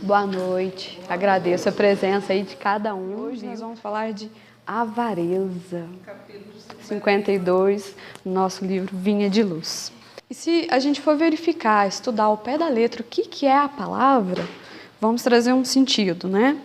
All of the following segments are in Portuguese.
Boa noite, agradeço a presença aí de cada um. Hoje nós vamos falar de avareza, 52, no nosso livro Vinha de Luz. E se a gente for verificar, estudar ao pé da letra o que é a palavra, vamos trazer um sentido, né?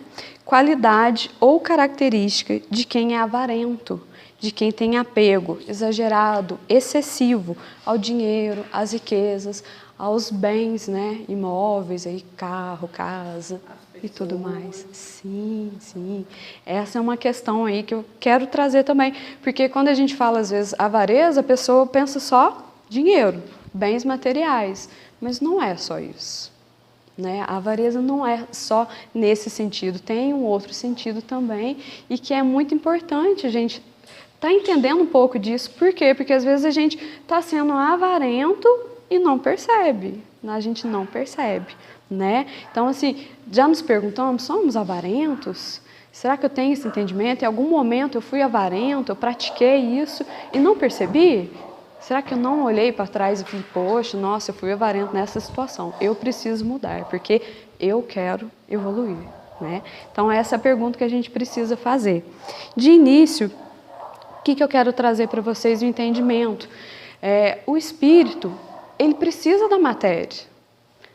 Qualidade ou característica de quem é avarento, de quem tem apego exagerado, excessivo ao dinheiro, às riquezas, aos bens, né, imóveis, aí, carro, casa e tudo mais. Sim, sim. Essa é uma questão aí que eu quero trazer também, porque quando a gente fala, às vezes, avareza, a pessoa pensa só dinheiro, bens materiais, mas não é só isso. Né? A avareza não é só nesse sentido, tem um outro sentido também e que é muito importante a gente tá entendendo um pouco disso. Por quê? Porque às vezes a gente está sendo avarento e não percebe, a gente não percebe, né? Então, assim, já nos perguntamos, somos avarentos? Será que eu tenho esse entendimento? Em algum momento eu fui avarento, eu pratiquei isso e não percebi? Será que eu não olhei para trás e falei, poxa, nossa, eu fui avarento nessa situação, eu preciso mudar, porque eu quero evoluir, né? Então, essa é a pergunta que a gente precisa fazer. De início, o que eu quero trazer para vocês o entendimento? O espírito, ele precisa da matéria,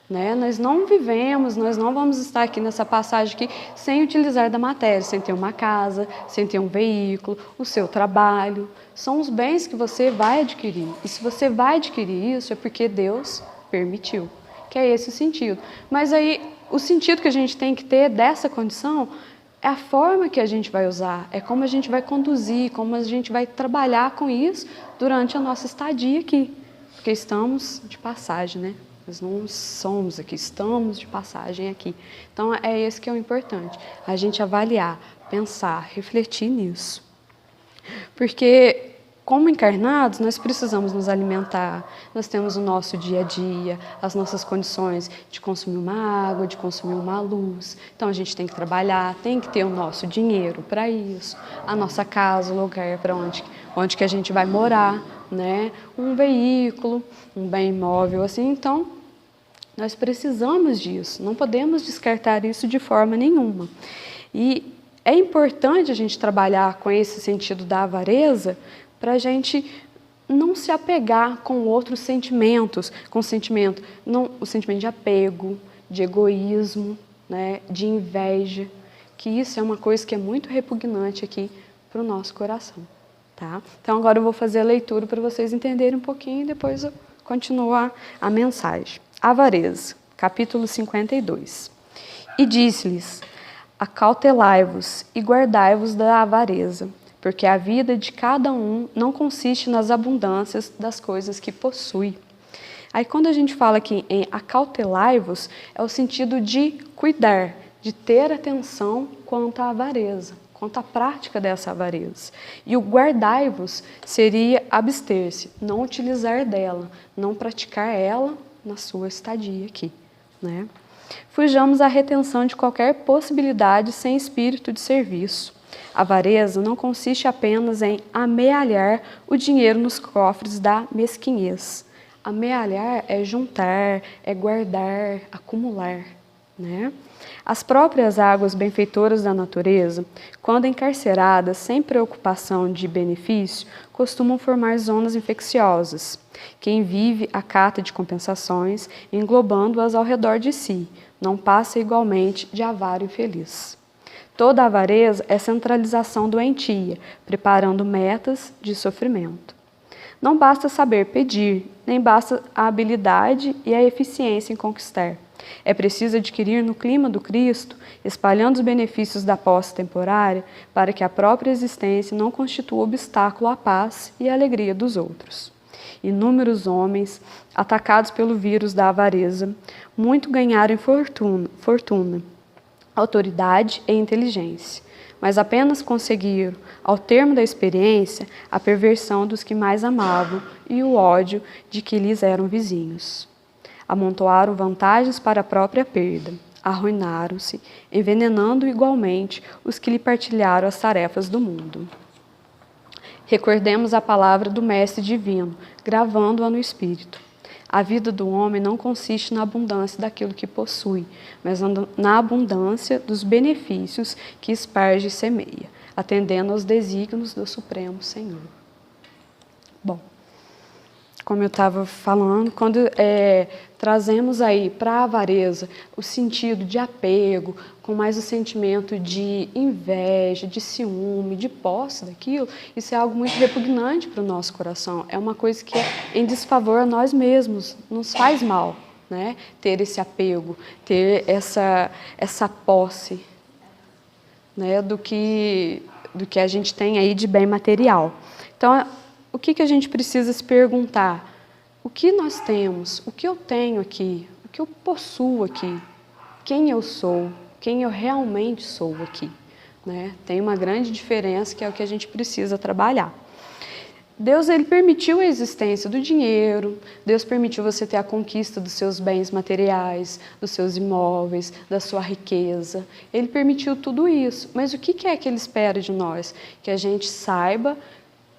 né? Nós não vivemos, nós não vamos estar aqui nessa passagem aqui sem utilizar da matéria, sem ter uma casa, sem ter um veículo, o seu trabalho. São os bens que você vai adquirir. E se você vai adquirir isso, é porque Deus permitiu, que é esse o sentido. Mas aí, o sentido que a gente tem que ter dessa condição é a forma que a gente vai usar, é como a gente vai conduzir, como a gente vai trabalhar com isso durante a nossa estadia aqui. Porque estamos de passagem, né? Nós não somos aqui, estamos de passagem aqui. Então, é esse que é o importante, a gente avaliar, pensar, refletir nisso. Porque, como encarnados, nós precisamos nos alimentar, nós temos o nosso dia a dia, as nossas condições de consumir uma água, de consumir uma luz. Então, a gente tem que trabalhar, tem que ter o nosso dinheiro para isso, a nossa casa, o lugar para onde que a gente vai morar, né? Um veículo, um bem imóvel, assim. Então, nós precisamos disso, não podemos descartar isso de forma nenhuma. E é importante a gente trabalhar com esse sentido da avareza para a gente não se apegar com outros sentimentos, com o sentimento de apego, de egoísmo, né, de inveja, que isso é uma coisa que é muito repugnante aqui para o nosso coração. Tá? Então agora eu vou fazer a leitura para vocês entenderem um pouquinho e depois eu continuo a mensagem. Avareza, capítulo 52. E disse-lhes: acautelai-vos e guardai-vos da avareza, porque a vida de cada um não consiste nas abundâncias das coisas que possui. Aí quando a gente fala aqui em acautelai-vos, é o sentido de cuidar, de ter atenção quanto à avareza, quanto à prática dessa avareza. E o guardai-vos seria abster-se, não utilizar dela, não praticar ela na sua estadia aqui, né? Fujamos à retenção de qualquer possibilidade sem espírito de serviço. A avareza não consiste apenas em amealhar o dinheiro nos cofres da mesquinhez. Amealhar é juntar, é guardar, acumular, né? As próprias águas benfeitoras da natureza, quando encarceradas sem preocupação de benefício, costumam formar zonas infecciosas. Quem vive a cata de compensações, englobando-as ao redor de si, não passa igualmente de avaro infeliz. Toda avareza é centralização doentia, preparando metas de sofrimento. Não basta saber pedir, nem basta a habilidade e a eficiência em conquistar. É preciso adquirir no clima do Cristo, espalhando os benefícios da posse temporária, para que a própria existência não constitua obstáculo à paz e à alegria dos outros. Inúmeros homens, atacados pelo vírus da avareza, muito ganharam em fortuna, autoridade e inteligência, mas apenas conseguiram, ao termo da experiência, a perversão dos que mais amavam e o ódio de que lhes eram vizinhos. Amontoaram vantagens para a própria perda, arruinaram-se, envenenando igualmente os que lhe partilharam as tarefas do mundo. Recordemos a palavra do Mestre Divino, gravando-a no Espírito. A vida do homem não consiste na abundância daquilo que possui, mas na abundância dos benefícios que esparge e semeia, atendendo aos desígnios do Supremo Senhor. Bom, como eu estava falando, quando trazemos aí para a avareza o sentido de apego, com mais o sentimento de inveja, de ciúme, de posse daquilo, isso é algo muito repugnante para o nosso coração. É uma coisa que é em desfavor a nós mesmos, nos faz mal, né? Ter esse apego, ter essa posse, né? do que a gente tem aí de bem material. Então, o que a gente precisa se perguntar? O que nós temos? O que eu tenho aqui? O que eu possuo aqui? Quem eu sou? Quem eu realmente sou aqui? Né? Tem uma grande diferença que é o que a gente precisa trabalhar. Deus, ele permitiu a existência do dinheiro, Deus permitiu você ter a conquista dos seus bens materiais, dos seus imóveis, da sua riqueza. Ele permitiu tudo isso. Mas o que é que ele espera de nós? Que a gente saiba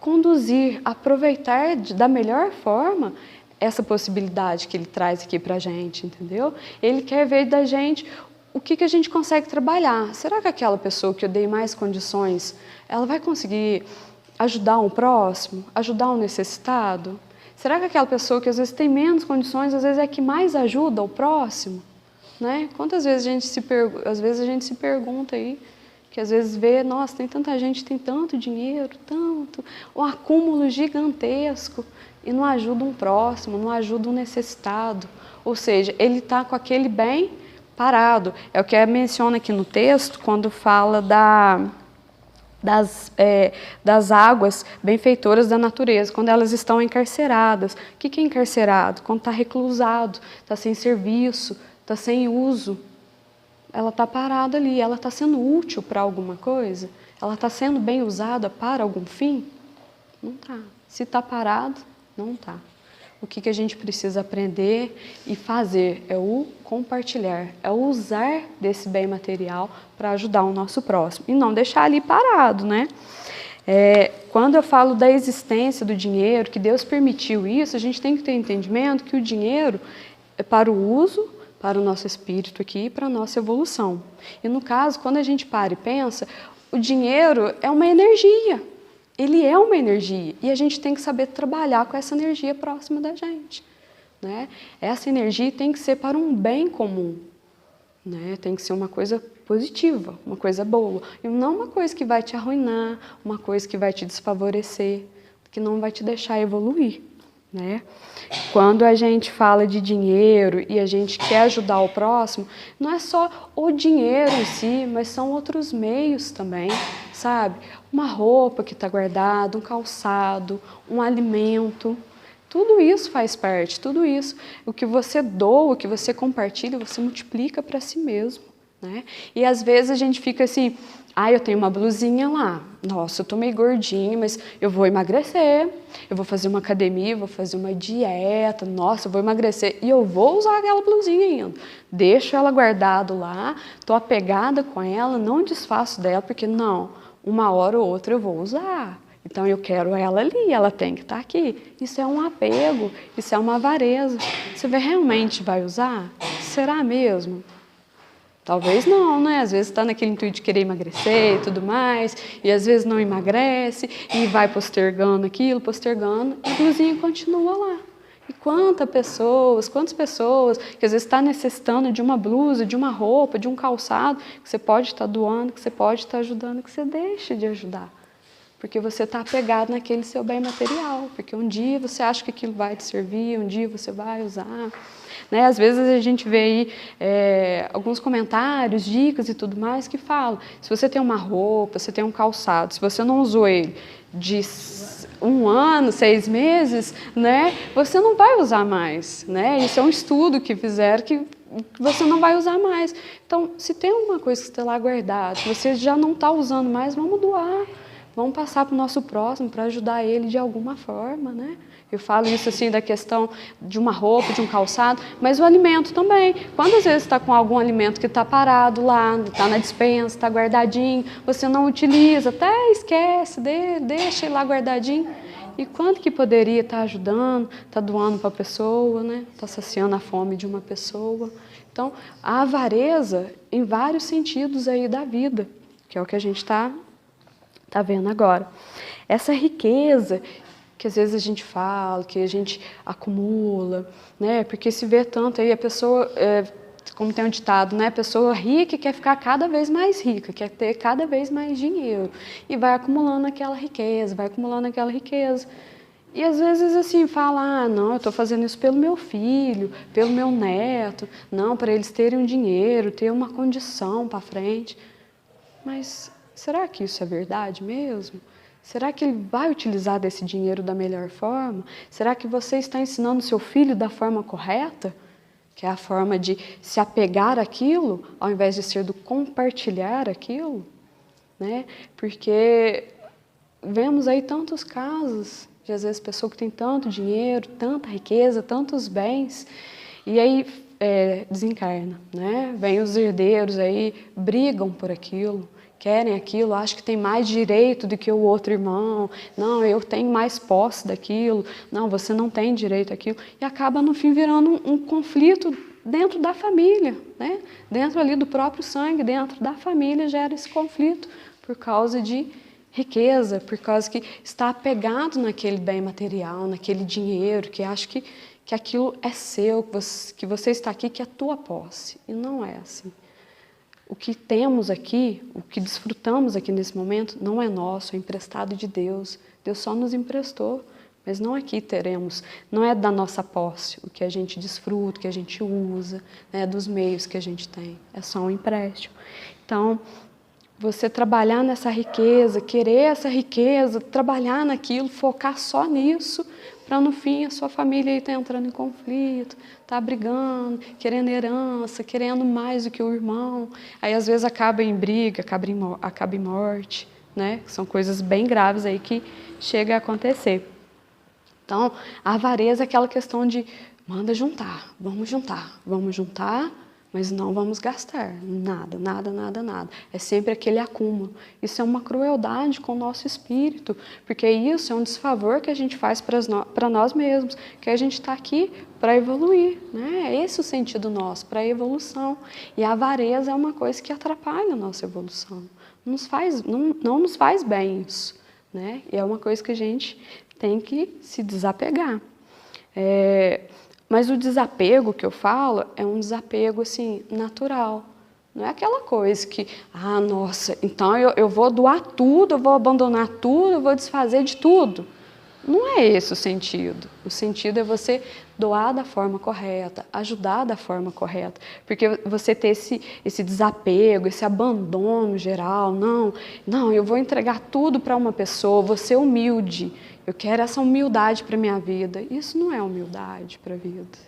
conduzir, aproveitar da melhor forma essa possibilidade que ele traz aqui para a gente, entendeu? Ele quer ver da gente o que a gente consegue trabalhar. Será que aquela pessoa que eu dei mais condições, ela vai conseguir ajudar um próximo, ajudar um necessitado? Será que aquela pessoa que às vezes tem menos condições, às vezes é que mais ajuda o próximo? Né? Quantas vezes às vezes a gente se pergunta aí, que às vezes vê, nossa, tem tanta gente, tem tanto dinheiro, tanto, um acúmulo gigantesco, e não ajuda um próximo, não ajuda um necessitado. Ou seja, ele está com aquele bem parado. É o que menciona aqui no texto, quando fala das águas benfeitoras da natureza, quando elas estão encarceradas. O que é encarcerado? Quando está reclusado, está sem serviço, está sem uso. Ela está parada ali, ela está sendo útil para alguma coisa? Ela está sendo bem usada para algum fim? Não está. Se está parado, não está. O que a gente precisa aprender e fazer é o compartilhar, é o usar desse bem material para ajudar o nosso próximo e não deixar ali parado, né? Quando eu falo da existência do dinheiro, que Deus permitiu isso, a gente tem que ter entendimento que o dinheiro é para o uso, para o nosso espírito aqui, para a nossa evolução. E no caso, quando a gente para e pensa, o dinheiro é uma energia. Ele é uma energia e a gente tem que saber trabalhar com essa energia próxima da gente, né? Essa energia tem que ser para um bem comum, né? Tem que ser uma coisa positiva, uma coisa boa, e não uma coisa que vai te arruinar, uma coisa que vai te desfavorecer, que não vai te deixar evoluir, né? Quando a gente fala de dinheiro e a gente quer ajudar o próximo, não é só o dinheiro em si, mas são outros meios também, sabe? Uma roupa que está guardada, um calçado, um alimento, tudo isso faz parte, tudo isso. O que você doa, o que você compartilha, você multiplica para si mesmo, né? E às vezes a gente fica assim, eu tenho uma blusinha lá, nossa, eu tô meio gordinha, mas eu vou emagrecer, eu vou fazer uma academia, vou fazer uma dieta, nossa, eu vou emagrecer e eu vou usar aquela blusinha ainda. Deixo ela guardada lá, tô apegada com ela, não desfaço dela, porque não, uma hora ou outra eu vou usar. Então eu quero ela ali, ela tem que estar aqui. Isso é um apego, isso é uma avareza. Você realmente vai usar? Será mesmo? Talvez não, né? Às vezes está naquele intuito de querer emagrecer e tudo mais, e às vezes não emagrece, e vai postergando aquilo, postergando, e a blusinha continua lá. E quantas pessoas que às vezes está necessitando de uma blusa, de uma roupa, de um calçado, que você pode estar doando, que você pode estar ajudando, que você deixa de ajudar. Porque você está apegado naquele seu bem material, porque um dia você acha que aquilo vai te servir, um dia você vai usar. Né? Às vezes a gente vê aí alguns comentários, dicas e tudo mais que falam, se você tem uma roupa, você tem um calçado, se você não usou ele de 1 ano, 6 meses, né, você não vai usar mais. Né? Isso é um estudo que fizeram que você não vai usar mais. Então, se tem alguma coisa que está lá guardada, que você já não está usando mais, vamos doar. Vamos passar para o nosso próximo para ajudar ele de alguma forma, né? Eu falo isso assim da questão de uma roupa, de um calçado, mas o alimento também. Quando às vezes está com algum alimento que está parado lá, está na despensa, está guardadinho, você não utiliza, até esquece dele, deixa ele lá guardadinho. E quanto que poderia estar ajudando, estar doando para a pessoa, né? Estar saciando a fome de uma pessoa. Então, a avareza em vários sentidos aí da vida, que é o que a gente está vendo agora. Essa riqueza que às vezes a gente fala, que a gente acumula, né? Porque se vê tanto aí a pessoa, como tem um ditado, né? A pessoa rica quer ficar cada vez mais rica, quer ter cada vez mais dinheiro e vai acumulando aquela riqueza, vai acumulando aquela riqueza. E às vezes assim, fala, ah, não, eu estou fazendo isso pelo meu filho, pelo meu neto, não, para eles terem um dinheiro, ter uma condição para frente. Mas será que isso é verdade mesmo? Será que ele vai utilizar desse dinheiro da melhor forma? Será que você está ensinando seu filho da forma correta? Que é a forma de se apegar àquilo, ao invés de ser do compartilhar aquilo? Né? Porque vemos aí tantos casos de, às vezes, pessoa que tem tanto dinheiro, tanta riqueza, tantos bens, e aí desencarna, né? Vem os herdeiros aí, brigam por aquilo, querem aquilo, acham que tem mais direito do que o outro irmão, não, eu tenho mais posse daquilo, não, você não tem direito àquilo, e acaba no fim virando um conflito dentro da família, né? Dentro ali do próprio sangue, dentro da família gera esse conflito por causa de riqueza, por causa que está apegado naquele bem material, naquele dinheiro, que acha que aquilo é seu, que você está aqui, que é tua posse. E não é assim. O que temos aqui, o que desfrutamos aqui nesse momento, não é nosso, é emprestado de Deus. Deus só nos emprestou, mas não aqui teremos, não é da nossa posse, o que a gente desfruta, o que a gente usa, né, dos meios que a gente tem. É só um empréstimo. Então, você trabalhar nessa riqueza, querer essa riqueza, trabalhar naquilo, focar só nisso, para no fim a sua família estar entrando em conflito, tá brigando, querendo herança, querendo mais do que o irmão. Aí às vezes acaba em briga, acaba em morte, né? São coisas bem graves aí que chega a acontecer. Então, a avareza é aquela questão de manda juntar, vamos juntar, mas não vamos gastar nada, nada, nada, nada. É sempre aquele acúmulo. Isso é uma crueldade com o nosso espírito, porque isso é um desfavor que a gente faz para nós mesmos, que a gente está aqui para evoluir, né? É esse o sentido nosso, para a evolução. E a avareza é uma coisa que atrapalha a nossa evolução. Não nos faz bem isso, né? E é uma coisa que a gente tem que se desapegar. Mas o desapego que eu falo é um desapego assim, natural. Não é aquela coisa que, ah, nossa, então eu vou doar tudo, eu vou abandonar tudo, eu vou desfazer de tudo. Não é esse o sentido. O sentido é você doar da forma correta, ajudar da forma correta. Porque você ter esse desapego, esse abandono geral, não, eu vou entregar tudo para uma pessoa, vou ser humilde. Eu quero essa humildade para a minha vida. Isso não é humildade para a vida.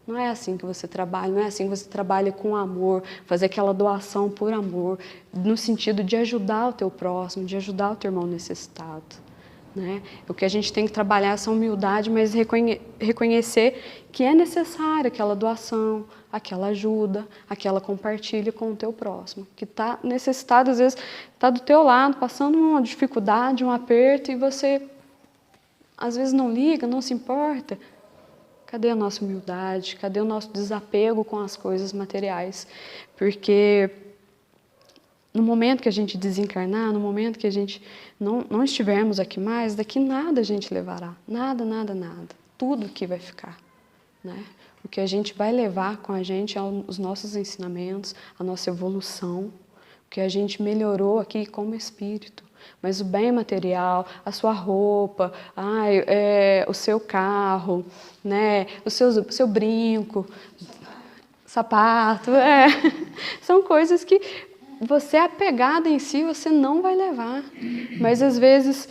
Não é assim que você trabalha, não é assim que você trabalha com amor, fazer aquela doação por amor, no sentido de ajudar o teu próximo, de ajudar o teu irmão necessitado. Né? O que a gente tem que trabalhar é essa humildade, mas reconhecer que é necessária aquela doação, aquela ajuda, aquela compartilha com o teu próximo, que está necessitado, às vezes está do teu lado, passando uma dificuldade, um aperto, e você às vezes não liga, não se importa. Cadê a nossa humildade? Cadê o nosso desapego com as coisas materiais? Porque no momento que a gente desencarnar, no momento que a gente não estivermos aqui mais, daqui nada a gente levará. Nada, nada, nada. Tudo aqui vai ficar. Né? O que a gente vai levar com a gente é os nossos ensinamentos, a nossa evolução, o que a gente melhorou aqui como espírito. Mas o bem material, a sua roupa, o seu carro, né? o seu brinco, sapato, são coisas que você apegado em si, você não vai levar. Mas às vezes,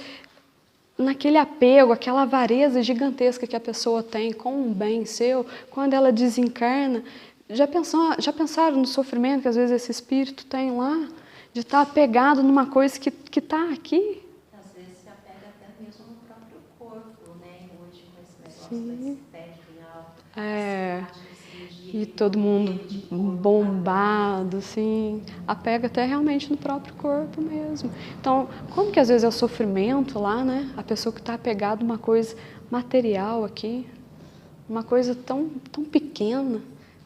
naquele apego, aquela avareza gigantesca que a pessoa tem com um bem seu, quando ela desencarna, já pensaram no sofrimento que às vezes esse espírito tem lá? De estar apegado numa coisa que está aqui. Às vezes se apega até mesmo no próprio corpo, né? Hoje com esse negócio da estética, a cirurgia E todo mundo bombado, assim, apega até realmente no próprio corpo mesmo. Então, como que às vezes é o sofrimento lá, né? A pessoa que está apegada a uma coisa material aqui, uma coisa tão pequena,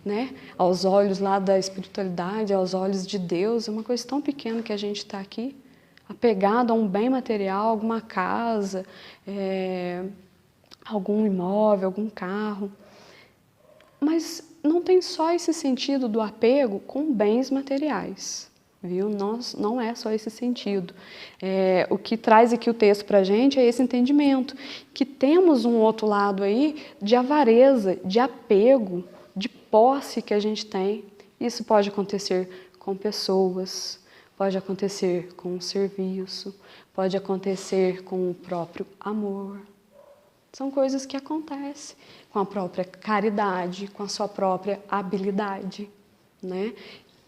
né? Aos olhos lá da espiritualidade, aos olhos de Deus, é uma coisa tão pequena que a gente está aqui, apegado a um bem material, alguma casa, algum imóvel, algum carro. Mas não tem só esse sentido do apego com bens materiais, viu? Não é só esse sentido. O que traz aqui o texto para a gente é esse entendimento, que temos um outro lado aí de avareza, de apego, de posse que a gente tem. Isso pode acontecer com pessoas, pode acontecer com o serviço, pode acontecer com o próprio amor. São coisas que acontecem com a própria caridade, com a sua própria habilidade, né?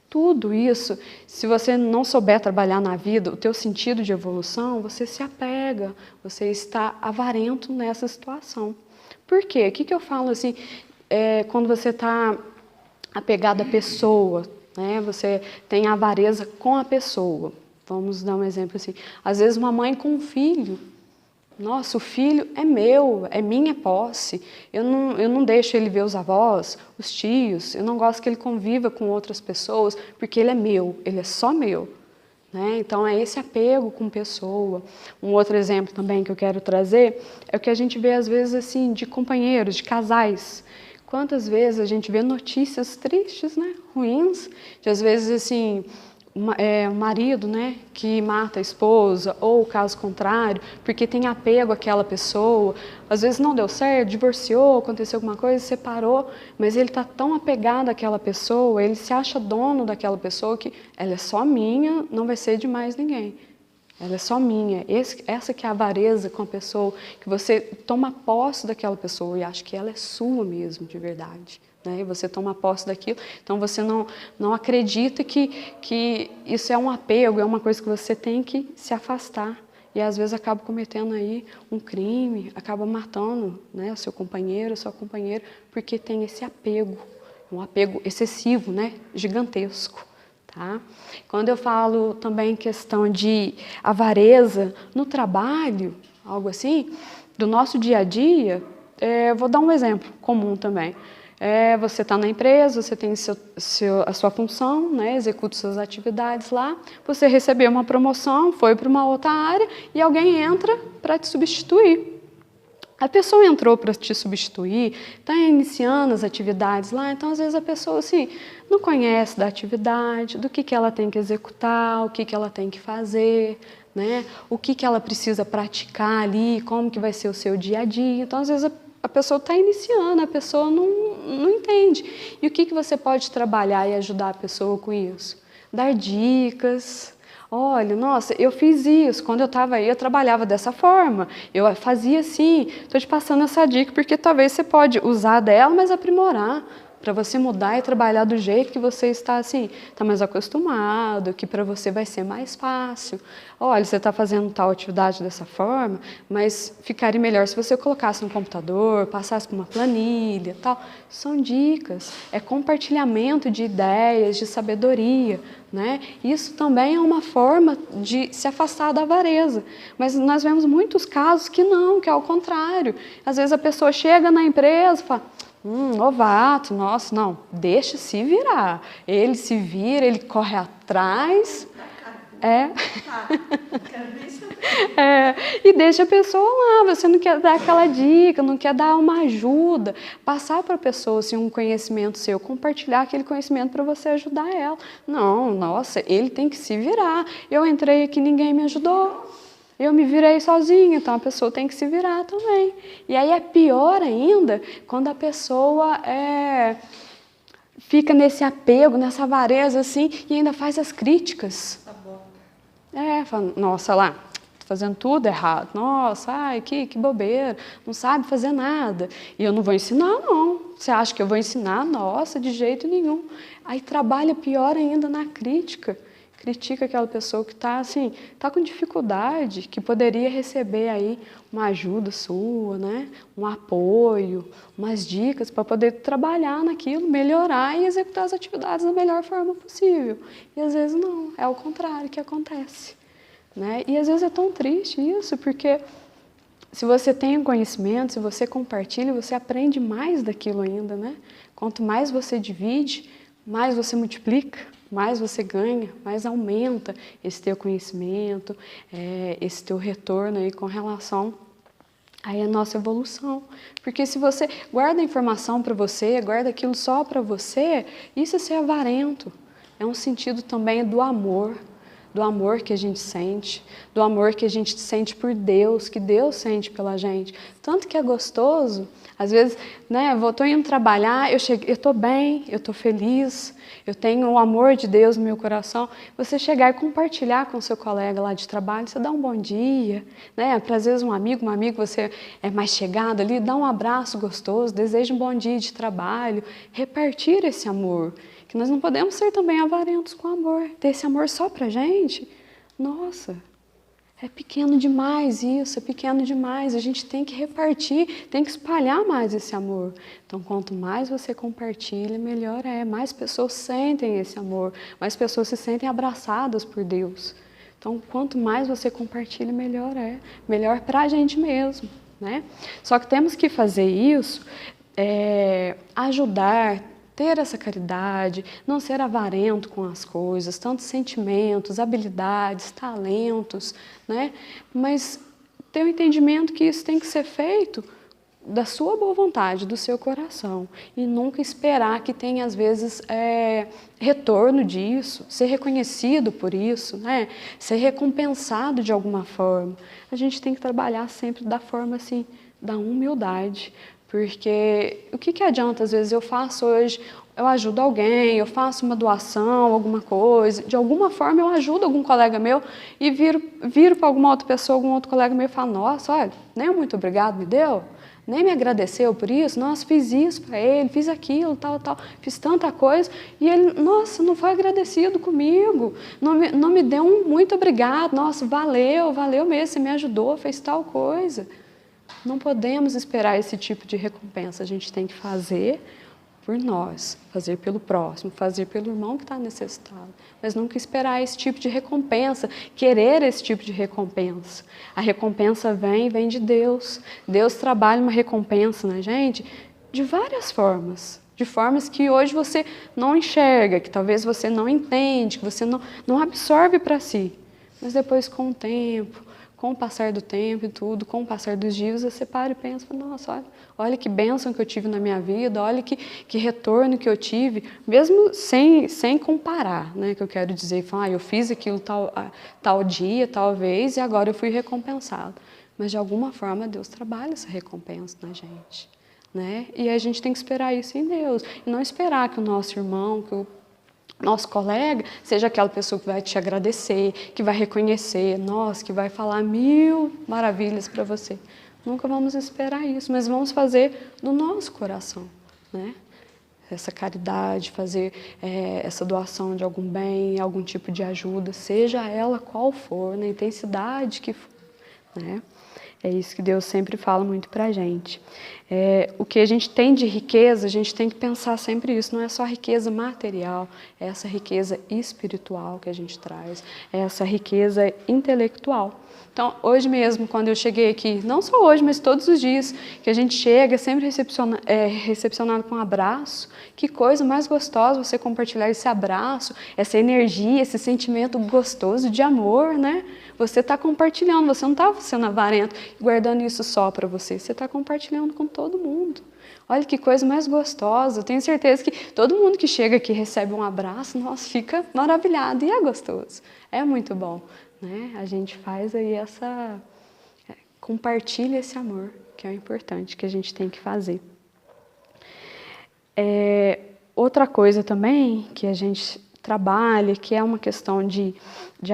Tudo isso, se você não souber trabalhar na vida, o teu sentido de evolução, você se apega, você está avarento nessa situação. Por quê? O que eu falo assim, quando você está apegado à pessoa, né? Você tem avareza com a pessoa. Vamos dar um exemplo assim. Às vezes uma mãe com um filho, nossa, o filho é meu, é minha posse, eu não deixo ele ver os avós, os tios, eu não gosto que ele conviva com outras pessoas, porque ele é meu, ele é só meu. Né? Então é esse apego com pessoa. Um outro exemplo também que eu quero trazer é o que a gente vê às vezes assim, de companheiros, de casais. Quantas vezes a gente vê notícias tristes, né? Ruins, de às vezes assim, o marido, né, que mata a esposa, ou o caso contrário, porque tem apego àquela pessoa, às vezes não deu certo, divorciou, aconteceu alguma coisa, separou, mas ele está tão apegado àquela pessoa, ele se acha dono daquela pessoa que ela é só minha, não vai ser de mais ninguém. Ela é só minha. Essa que é a avareza com a pessoa, que você toma posse daquela pessoa e acha que ela é sua mesmo, de verdade. Né? E você toma posse daquilo, então você não acredita que isso é um apego, é uma coisa que você tem que se afastar. E às vezes acaba cometendo aí um crime, acaba matando, né, o seu companheiro, a sua companheira, porque tem esse apego, um apego excessivo, né, gigantesco. Tá? Quando eu falo também questão de avareza no trabalho, algo assim, do nosso dia a dia, vou dar um exemplo comum também. Você está na empresa, você tem a sua função, né, executa suas atividades lá, você recebeu uma promoção, foi para uma outra área e alguém entra para te substituir. A pessoa entrou para te substituir, está iniciando as atividades lá, então às vezes a pessoa assim, não conhece da atividade, do que ela tem que executar, o que ela tem que fazer, né? O que ela precisa praticar ali, como que vai ser o seu dia a dia. Então às vezes a pessoa está iniciando, a pessoa não entende. E o que você pode trabalhar e ajudar a pessoa com isso? Dar dicas. Olha, nossa, eu fiz isso, quando eu estava aí eu trabalhava dessa forma, eu fazia assim, estou te passando essa dica porque talvez você pode usar dela, mas aprimorar, para você mudar e trabalhar do jeito que você está assim, está mais acostumado, que para você vai ser mais fácil. Olha, você está fazendo tal atividade dessa forma, mas ficaria melhor se você colocasse no computador, passasse por uma planilha, tal. São dicas, é compartilhamento de ideias, de sabedoria, né? Isso também é uma forma de se afastar da avareza, mas nós vemos muitos casos que não, que é ao contrário. Às vezes a pessoa chega na empresa e fala, novato, nossa, não, deixa se virar. Ele se vira, ele corre atrás. E deixa a pessoa lá, você não quer dar aquela dica, não quer dar uma ajuda, passar para a pessoa assim, um conhecimento seu, compartilhar aquele conhecimento para você ajudar ela. Não, nossa, ele tem que se virar. Eu entrei aqui, ninguém me ajudou. Eu me virei sozinha, então a pessoa tem que se virar também. E aí é pior ainda quando a pessoa fica nesse apego, nessa avareza assim, e ainda faz as críticas. Tá bom. Fala, nossa, lá, tô fazendo tudo errado. Nossa, ai, que bobeira, não sabe fazer nada. E eu não vou ensinar, não. Você acha que eu vou ensinar? Nossa, de jeito nenhum. Aí trabalha pior ainda na crítica. Critica aquela pessoa que está assim, tá com dificuldade, que poderia receber aí uma ajuda sua, né? Um apoio, umas dicas para poder trabalhar naquilo, melhorar e executar as atividades da melhor forma possível. E às vezes não, é o contrário que acontece, né? E às vezes é tão triste isso, porque se você tem um conhecimento, se você compartilha, você aprende mais daquilo ainda, né? Quanto mais você divide, mais você multiplica, mais você ganha, mais aumenta esse teu conhecimento, esse teu retorno aí com relação aí à nossa evolução. Porque se você guarda a informação para você, guarda aquilo só para você, isso é ser avarento. É um sentido também do amor que a gente sente, do amor que a gente sente por Deus, que Deus sente pela gente. Tanto que é gostoso, às vezes, né, eu estou indo trabalhar, eu estou bem, eu estou feliz, eu tenho o amor de Deus no meu coração. Você chegar e compartilhar com o seu colega lá de trabalho, você dá um bom dia, né? Para às vezes uma amiga, você é mais chegado ali, dá um abraço gostoso, deseja um bom dia de trabalho, repartir esse amor. Que nós não podemos ser também avarentos com amor, ter esse amor só pra gente. Nossa, é pequeno demais isso, é pequeno demais. A gente tem que repartir, tem que espalhar mais esse amor. Então, quanto mais você compartilha, melhor é. Mais pessoas sentem esse amor, mais pessoas se sentem abraçadas por Deus. Então, quanto mais você compartilha, melhor é. Melhor pra gente mesmo, né? Só que temos que fazer isso, ajudar, ter essa caridade, não ser avarento com as coisas, tantos sentimentos, habilidades, talentos, né? Mas ter o entendimento que isso tem que ser feito da sua boa vontade, do seu coração, e nunca esperar que tenha, às vezes, retorno disso, ser reconhecido por isso, né? Ser recompensado de alguma forma. A gente tem que trabalhar sempre da forma, assim, da humildade. Porque o que adianta, às vezes, eu faço hoje, eu ajudo alguém, eu faço uma doação, alguma coisa, de alguma forma eu ajudo algum colega meu e viro para alguma outra pessoa, algum outro colega meu e falo, nossa, olha, nem muito obrigado me deu, nem me agradeceu por isso, nossa, fiz isso para ele, fiz aquilo, tal, fiz tanta coisa, e ele, nossa, não foi agradecido comigo, não me deu um muito obrigado, nossa, valeu mesmo, você me ajudou, fez tal coisa. Não podemos esperar esse tipo de recompensa, a gente tem que fazer por nós, fazer pelo próximo, fazer pelo irmão que está necessitado, mas nunca esperar esse tipo de recompensa, querer esse tipo de recompensa. A recompensa vem de Deus. Deus trabalha uma recompensa na gente de várias formas, de formas que hoje você não enxerga, que talvez você não entende, que você não absorve para si, mas depois com o tempo, com o passar do tempo e tudo, com o passar dos dias, você para e pensa, nossa, olha que bênção que eu tive na minha vida, olha que retorno que eu tive, mesmo sem comparar, né, que eu quero dizer, eu fiz aquilo tal dia, tal vez, e agora eu fui recompensado. Mas de alguma forma Deus trabalha essa recompensa na gente, né? E a gente tem que esperar isso em Deus, e não esperar que o nosso irmão, que o nosso colega seja aquela pessoa que vai te agradecer, que vai reconhecer, nossa, que vai falar 1000 maravilhas para você. Nunca vamos esperar isso, mas vamos fazer do nosso coração, né? Essa caridade, fazer essa doação de algum bem, algum tipo de ajuda, seja ela qual for, na intensidade que for, né? É isso que Deus sempre fala muito para a gente. O que a gente tem de riqueza, a gente tem que pensar sempre isso. Não é só riqueza material, é essa riqueza espiritual que a gente traz, é essa riqueza intelectual. Então, hoje mesmo, quando eu cheguei aqui, não só hoje, mas todos os dias que a gente chega, sempre recepcionado com um abraço. Que coisa mais gostosa você compartilhar esse abraço, essa energia, esse sentimento gostoso de amor, né? Você está compartilhando, você não está sendo avarento, guardando isso só para você, você está compartilhando com todo mundo. Olha que coisa mais gostosa, eu tenho certeza que todo mundo que chega aqui recebe um abraço, nossa, fica maravilhado e é gostoso, é muito bom, né? A gente faz aí compartilha esse amor, que é o importante, que a gente tem que fazer. Outra coisa também que a gente trabalha, que é uma questão de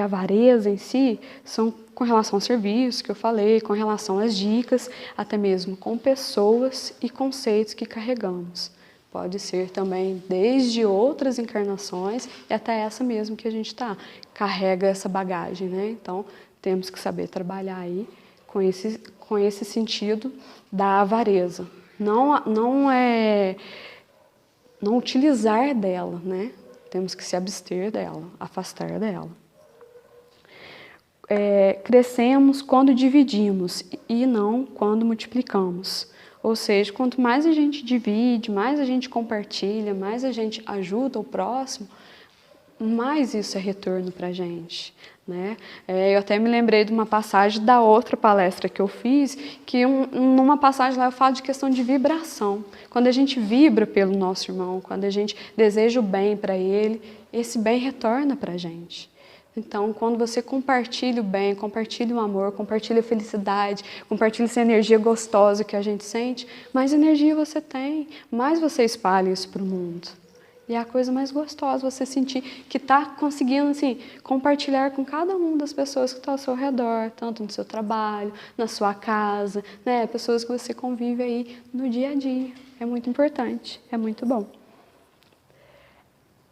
avareza em si, são com relação ao serviço que eu falei, com relação às dicas, até mesmo com pessoas e conceitos que carregamos. Pode ser também desde outras encarnações e até essa mesmo que a gente carrega essa bagagem, né? Então, temos que saber trabalhar aí com esse sentido da avareza. Não utilizar dela, né? Temos que se abster dela, afastar dela. Crescemos quando dividimos e não quando multiplicamos. Ou seja, quanto mais a gente divide, mais a gente compartilha, mais a gente ajuda o próximo, mais isso é retorno para a gente, né? Eu até me lembrei de uma passagem da outra palestra que eu fiz, que numa passagem lá eu falo de questão de vibração. Quando a gente vibra pelo nosso irmão, quando a gente deseja o bem para ele, esse bem retorna para a gente. Então, quando você compartilha o bem, compartilha o amor, compartilha a felicidade, compartilha essa energia gostosa que a gente sente, mais energia você tem, mais você espalha isso para o mundo. E é a coisa mais gostosa você sentir que está conseguindo assim, compartilhar com cada uma das pessoas que estão ao seu redor, tanto no seu trabalho, na sua casa, né? Pessoas que você convive aí no dia a dia. É muito importante, é muito bom.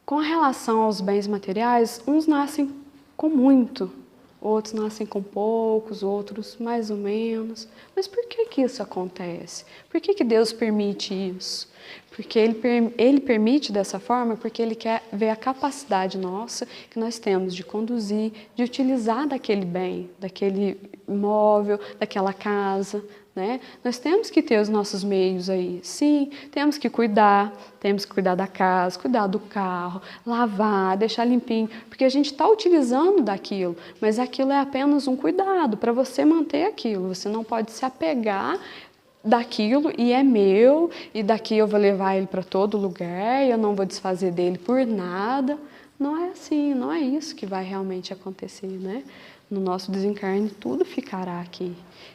Com relação aos bens materiais, uns nascem com muito, outros nascem com poucos, outros mais ou menos. Mas por que isso acontece? Por que Deus permite isso? Porque ele permite dessa forma porque Ele quer ver a capacidade nossa que nós temos de conduzir, de utilizar daquele bem, daquele imóvel, daquela casa, né? Nós temos que ter os nossos meios aí, sim, temos que cuidar da casa, cuidar do carro, lavar, deixar limpinho, porque a gente está utilizando daquilo, mas aquilo é apenas um cuidado para você manter aquilo, você não pode se apegar daquilo e é meu, e daqui eu vou levar ele para todo lugar, e eu não vou desfazer dele por nada. Não é assim, não é isso que vai realmente acontecer, né? No nosso desencarne tudo ficará aqui.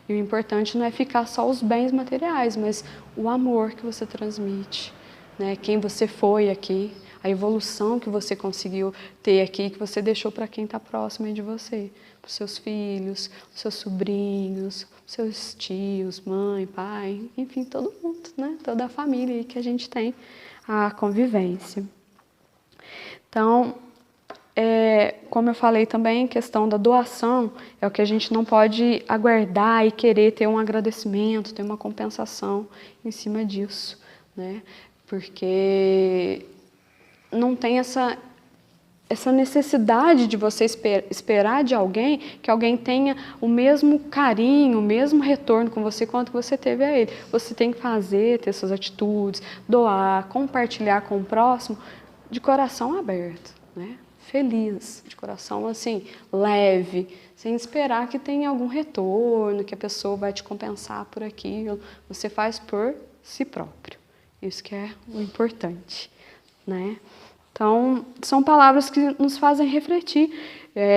E o importante não é ficar só os bens materiais, mas o amor que você transmite, né? Quem você foi aqui, a evolução que você conseguiu ter aqui, que você deixou para quem está próximo de você, para os seus filhos, os seus sobrinhos, os seus tios, mãe, pai, enfim, todo mundo, né? Toda a família aí que a gente tem a convivência. Então, como eu falei também, questão da doação é o que a gente não pode aguardar e querer ter um agradecimento, ter uma compensação em cima disso, né? Porque não tem essa necessidade de você esperar de alguém que alguém tenha o mesmo carinho, o mesmo retorno com você quanto você teve a ele. Você tem que fazer, ter suas atitudes, doar, compartilhar com o próximo de coração aberto, né? Feliz, de coração assim, leve, sem esperar que tenha algum retorno, que a pessoa vai te compensar por aquilo. Você faz por si próprio. Isso que é o importante, né? Então, são palavras que nos fazem refletir.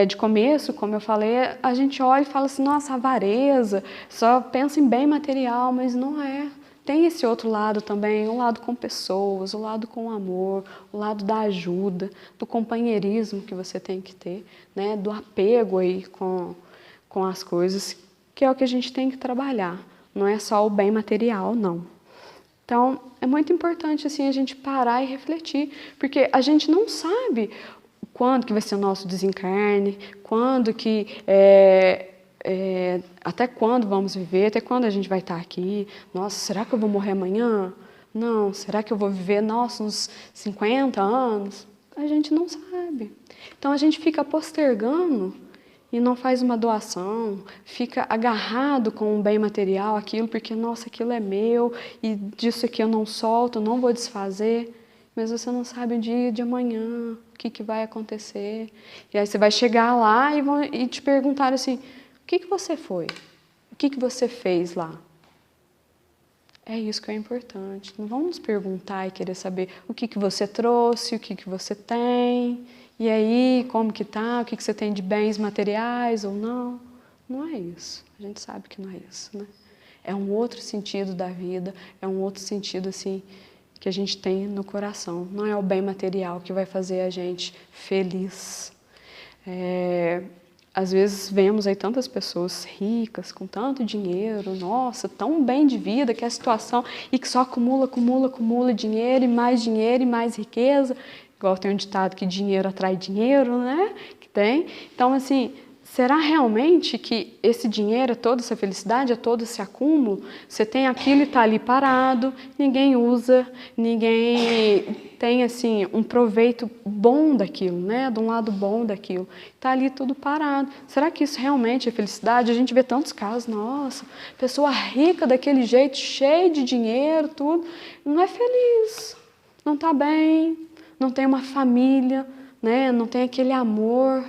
De começo, como eu falei, a gente olha e fala assim, nossa, avareza, só pensa em bem material, mas não é. Tem esse outro lado também, o lado com pessoas, o lado com amor, o lado da ajuda, do companheirismo que você tem que ter, né? Do apego aí com as coisas, que é o que a gente tem que trabalhar. Não é só o bem material, não. Então, é muito importante assim, a gente parar e refletir, porque a gente não sabe quando que vai ser o nosso desencarne, quando que até quando vamos viver, até quando a gente vai estar aqui. Nossa, será que eu vou morrer amanhã? Não, será que eu vou viver, nossa, uns 50 anos? A gente não sabe. Então, a gente fica postergando e não faz uma doação, fica agarrado com um bem material, aquilo, porque, nossa, aquilo é meu, e disso aqui eu não solto, não vou desfazer, mas você não sabe o dia de amanhã, o que vai acontecer. E aí você vai chegar lá e te perguntar assim, o que você foi? O que você fez lá? É isso que é importante. Não vamos perguntar e querer saber o que você trouxe, o que você tem, e aí como que tá, o que você tem de bens materiais ou não. Não é isso. A gente sabe que não é isso, né? É um outro sentido da vida, é um outro sentido assim que a gente tem no coração. Não é o bem material que vai fazer a gente feliz. Às vezes vemos aí tantas pessoas ricas, com tanto dinheiro, nossa, tão bem de vida, que é a situação, e que só acumula, acumula, acumula dinheiro e mais riqueza. Igual tem um ditado que dinheiro atrai dinheiro, né? Que tem. Então, assim, será realmente que esse dinheiro é toda essa felicidade, é todo esse acúmulo? Você tem aquilo e está ali parado, ninguém usa, ninguém tem assim um proveito bom daquilo, né? De um lado bom daquilo. Está ali tudo parado. Será que isso realmente é felicidade? A gente vê tantos casos, nossa, pessoa rica daquele jeito, cheia de dinheiro, tudo, não é feliz, não está bem, não tem uma família, né? Não tem aquele amor.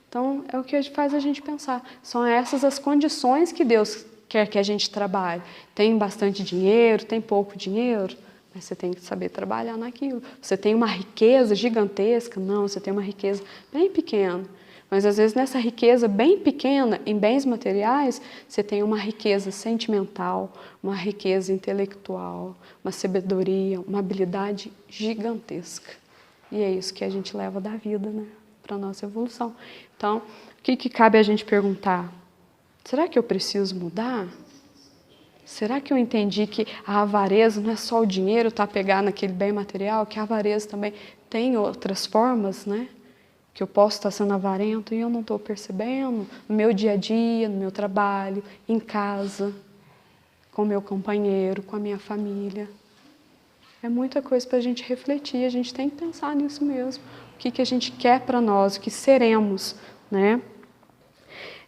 Então, é o que faz a gente pensar. São essas as condições que Deus quer que a gente trabalhe. Tem bastante dinheiro, tem pouco dinheiro, mas você tem que saber trabalhar naquilo. Você tem uma riqueza gigantesca? Não, você tem uma riqueza bem pequena. Mas, às vezes, nessa riqueza bem pequena, em bens materiais, você tem uma riqueza sentimental, uma riqueza intelectual, uma sabedoria, uma habilidade gigantesca. E é isso que a gente leva da vida, né? Para a nossa evolução. Então, o que cabe a gente perguntar? Será que eu preciso mudar? Será que eu entendi que a avareza não é só o dinheiro estar pegado naquele bem material, que a avareza também tem outras formas, né? Que eu posso estar sendo avarento e eu não estou percebendo no meu dia a dia, no meu trabalho, em casa, com o meu companheiro, com a minha família. É muita coisa para a gente refletir, a gente tem que pensar nisso mesmo. O que a gente quer para nós, o que seremos, né?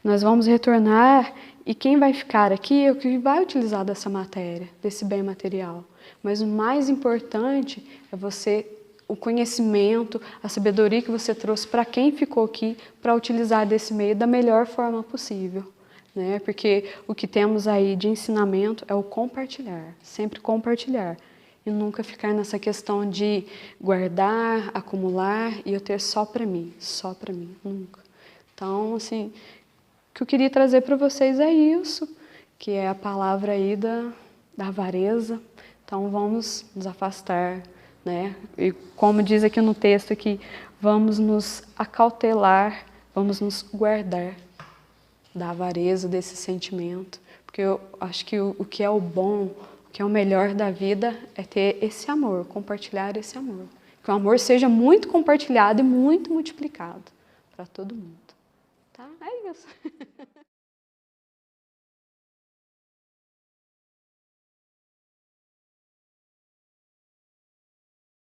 Nós vamos retornar e quem vai ficar aqui é o que vai utilizar dessa matéria, desse bem material. Mas o mais importante é você, o conhecimento, a sabedoria que você trouxe para quem ficou aqui, para utilizar desse meio da melhor forma possível. Né? Porque o que temos aí de ensinamento é o compartilhar, sempre compartilhar. E nunca ficar nessa questão de guardar, acumular e eu ter só para mim, nunca. Então, assim, o que eu queria trazer para vocês é isso, que é a palavra aí da avareza. Então, vamos nos afastar, né? E como diz aqui no texto aqui, vamos nos acautelar, vamos nos guardar da avareza, desse sentimento. Porque eu acho que o que é o bom, o que é o melhor da vida é ter esse amor, compartilhar esse amor. Que o amor seja muito compartilhado e muito multiplicado para todo mundo. Tá? É isso.